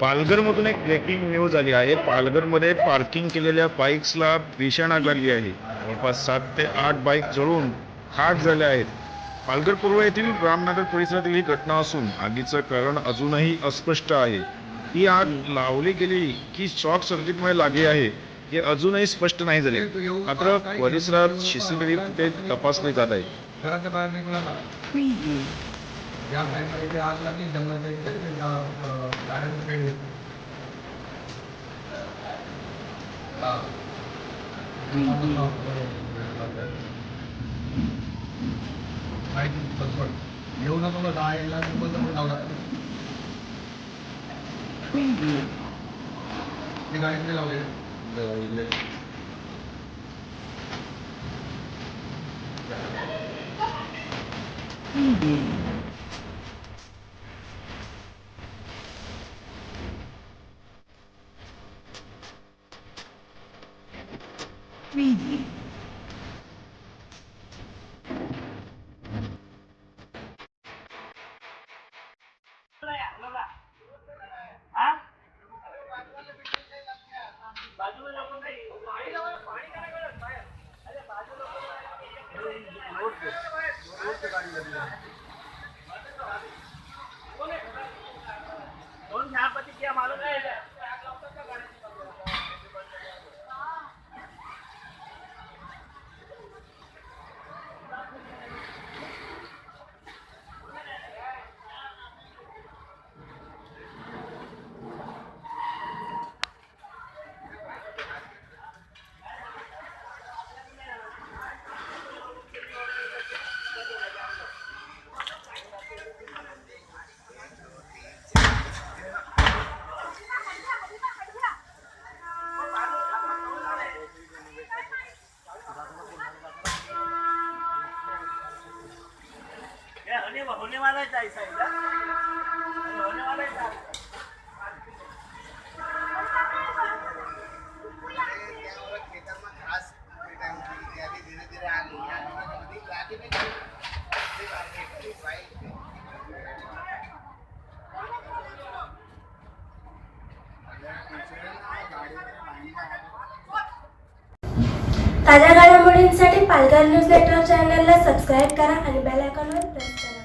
पालघरमधून एक breaking news आली आहे. पालघरमध्ये पार्किंग केलेल्या बाईक्सला भीषण आग लागली आहे. जवळपास 7 ते 8 बाईक जळून खाक झाल्या आहेत. पालघर पूर्व येथील रामनगर परिसरातील ही घटना असून आगीचं कारण अजूनही अस्पष्ट आहे. ही आग लावली गेली की शॉर्ट सर्किटमुळे लागली आहे हे अजूनही स्पष्ट नाही झाले. मात्र परिसरात शिस्तबद्ध फुटेज तपासले जात आहे. घराच्या बाहेर निघाला ज्या टाईमला इथे आग लागली जंगलाच्या इथे गाड्यांचं पेड माहिती पटपट येऊ नका मला 10 यायला बंद लावला ते गाडीकडे लावले होने वाला है ऐसा होने वाला है ताज्या घडामोडींसाठी पालघर न्यूज नेटवर्क चॅनलला सबस्क्राईब करा आणि बेल आयकॉनवर प्रेस करा.